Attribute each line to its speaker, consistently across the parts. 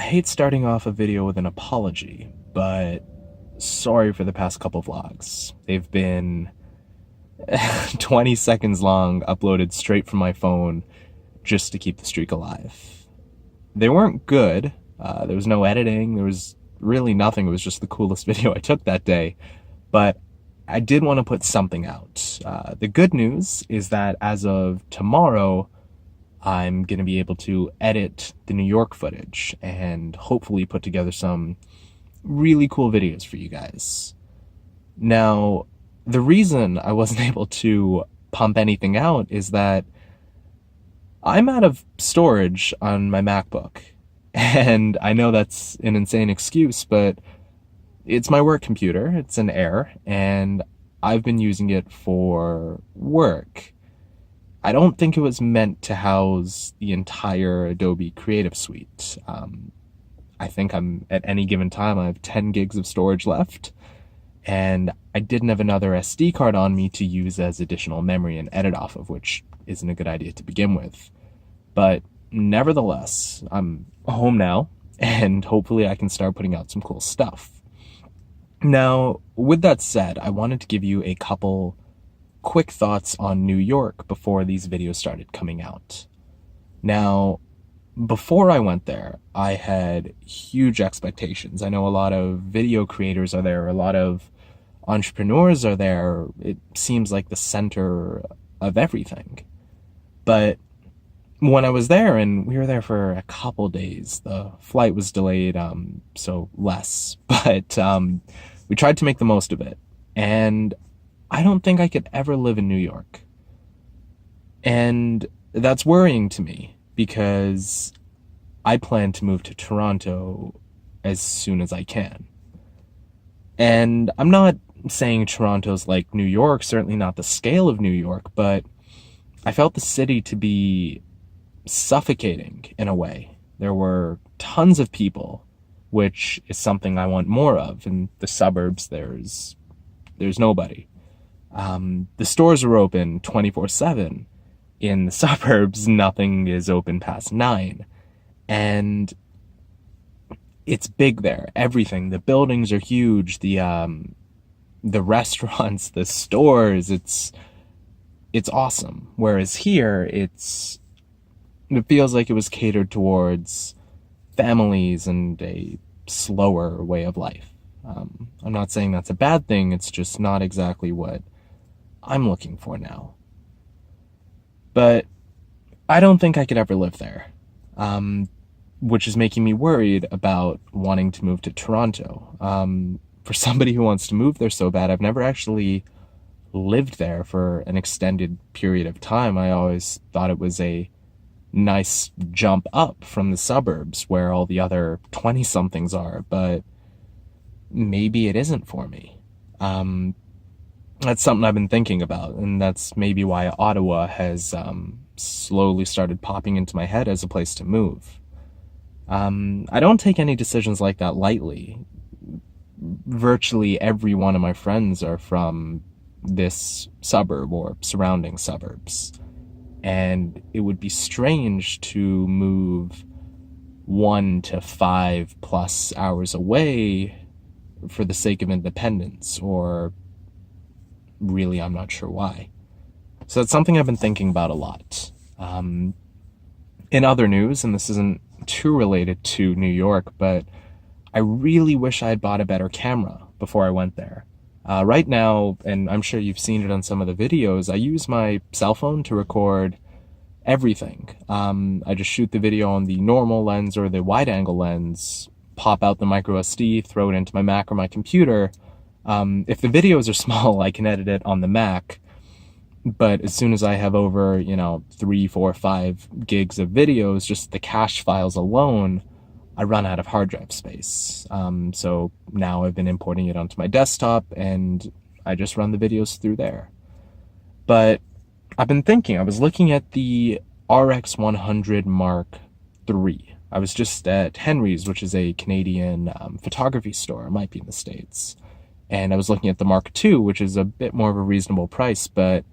Speaker 1: hate starting off a video with an apology, but sorry for the past couple vlogs. They've been 20 seconds long, uploaded straight from my phone just to keep the streak alive. They weren't good. There was no editing. There was really nothing. It was just the coolest video I took that day. But I did want to put something out. The good news is that as of tomorrow, I'm going to be able to edit the New York footage and hopefully put together some really cool videos for you guys. Now, the reason I wasn't able to pump anything out is that I'm out of storage on my MacBook. And I know that's an insane excuse, but it's my work computer. It's an Air, and I've been using it for work. I don't think it was meant to house the entire Adobe Creative Suite. I think at any given time, I have 10 gigs of storage left, and I didn't have another SD card on me to use as additional memory and edit off of, which isn't a good idea to begin with. But nevertheless, I'm home now, and hopefully I can start putting out some cool stuff. Now, with that said, I wanted to give you a couple quick thoughts on New York before these videos started coming out. Now, before I went there, I had huge expectations. I know a lot of video creators are there, a lot of entrepreneurs are there. It seems like the center of everything. But when I was there, and we were there for a couple days, the flight was delayed, so less, but we tried to make the most of it. And I don't think I could ever live in New York. And that's worrying to me because I plan to move to Toronto as soon as I can. And I'm not saying Toronto's like New York, certainly not the scale of New York, but I felt the city to be suffocating in a way. There were tons of people, which is something I want more of. In the suburbs, there's nobody. The stores are open 24/7. In the suburbs, nothing is open past 9. And it's big there. Everything. The buildings are huge. The restaurants, the stores, it's awesome. Whereas here, it feels like it was catered towards families and a slower way of life. I'm not saying that's a bad thing. It's just not exactly what I'm looking for now. But I don't think I could ever live there, which is making me worried about wanting to move to Toronto. For somebody who wants to move there so bad, I've never actually lived there for an extended period of time. I always thought it was a nice jump up from the suburbs where all the other 20-somethings are, but maybe it isn't for me. That's something I've been thinking about, and that's maybe why Ottawa has slowly started popping into my head as a place to move. I don't take any decisions like that lightly. Virtually every one of my friends are from this suburb or surrounding suburbs. And it would be strange to move 1 to 5+ hours away for the sake of independence, or really, I'm not sure why. So that's something I've been thinking about a lot. In other news, and this isn't too related to New York, but I really wish I had bought a better camera before I went there. Right now, and I'm sure you've seen it on some of the videos, I use my cell phone to record everything. I just shoot the video on the normal lens or the wide-angle lens, pop out the micro SD, throw it into my Mac or my computer. If the videos are small, I can edit it on the Mac, but as soon as I have over, 3, 4, 5 gigs of videos, just the cache files alone, I run out of hard drive space. So now I've been importing it onto my desktop, and I just run the videos through there. But I've been thinking, I was looking at the RX100 Mark III. I was just at Henry's, which is a Canadian photography store. It might be in the States. And I was looking at the Mark II, which is a bit more of a reasonable price, but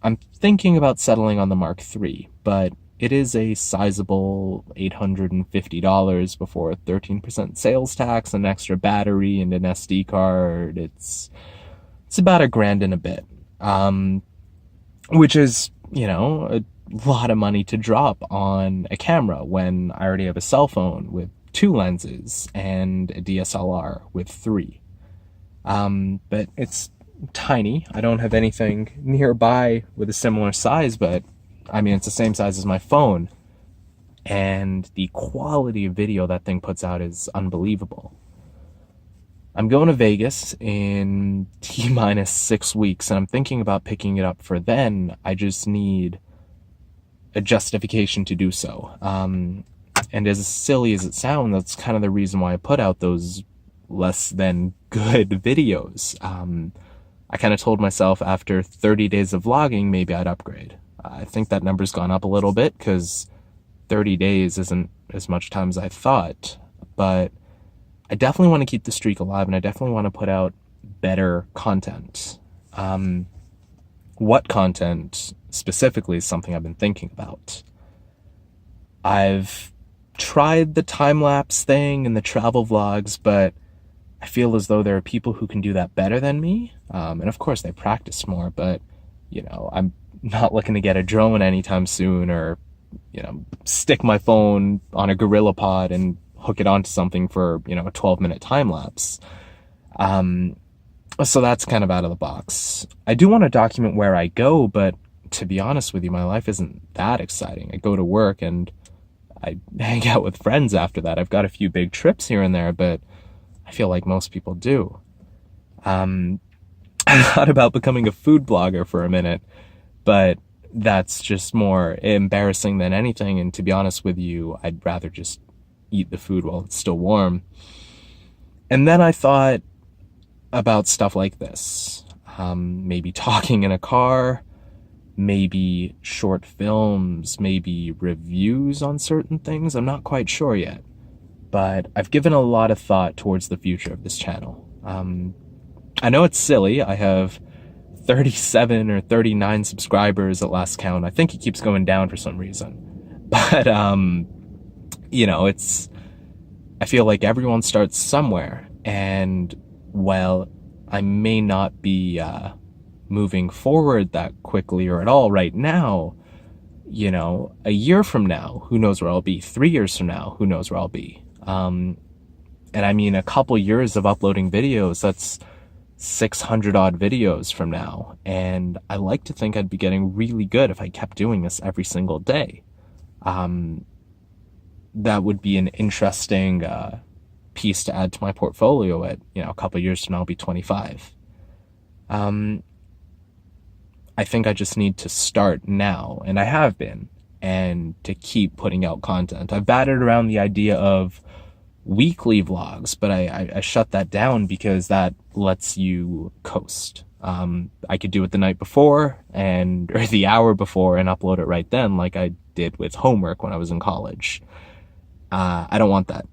Speaker 1: I'm thinking about settling on the Mark III. But it is a sizable $850 before 13% sales tax, an extra battery, and an SD card. It's about $1,000 and a bit, which is, a lot of money to drop on a camera when I already have a cell phone with 2 lenses and a DSLR with 3. But it's tiny. I don't have anything nearby with a similar size, but I mean, it's the same size as my phone. And the quality of video that thing puts out is unbelievable. I'm going to Vegas in T-minus 6 weeks, and I'm thinking about picking it up for then. I just need a justification to do so. And as silly as it sounds, that's kind of the reason why I put out those less than good videos. I kind of told myself after 30 days of vlogging, maybe I'd upgrade. I think that number's gone up a little bit because 30 days isn't as much time as I thought, but I definitely want to keep the streak alive, and I definitely want to put out better content. What content specifically is something I've been thinking about. I've tried the time-lapse thing and the travel vlogs, but I feel as though there are people who can do that better than me. And of course they practice more, but I'm not looking to get a drone anytime soon, or stick my phone on a GorillaPod and hook it onto something for a 12-minute time lapse. So that's kind of out of the box. I do want to document where I go, but to be honest with you, my life isn't that exciting. I go to work and I hang out with friends after that. I've got a few big trips here and there, but I feel like most people do. I thought about becoming a food blogger for a minute, but that's just more embarrassing than anything. And to be honest with you, I'd rather just eat the food while it's still warm. And then I thought about stuff like this. Maybe talking in a car, maybe short films, maybe reviews on certain things. I'm not quite sure yet, but I've given a lot of thought towards the future of this channel. I know it's silly. I have 37 or 39 subscribers at last count. I think it keeps going down for some reason. But, I feel like everyone starts somewhere. And while I may not be moving forward that quickly or at all right now, a year from now, who knows where I'll be? 3 years from now, who knows where I'll be? And I mean, a couple years of uploading videos, that's 600 odd videos from now. And I like to think I'd be getting really good if I kept doing this every single day. That would be an interesting piece to add to my portfolio at, a couple years from now I'll be 25. I think I just need to start now, and I have been, and to keep putting out content. I've batted around the idea of weekly vlogs, but I shut that down because that lets you coast. I could do it the night before or the hour before and upload it right then, like I did with homework when I was in college. I don't want that.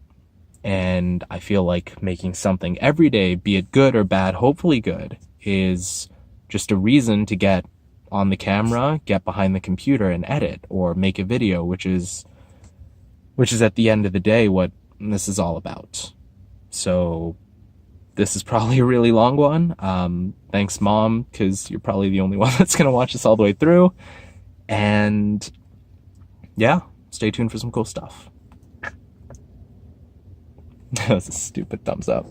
Speaker 1: And I feel like making something every day, be it good or bad, hopefully good, is just a reason to get on the camera, get behind the computer and edit or make a video, which is at the end of the day what this is all about. So this is probably a really long one. Thanks, Mom, because you're probably the only one that's going to watch this all the way through. And yeah, stay tuned for some cool stuff. That was a stupid thumbs up.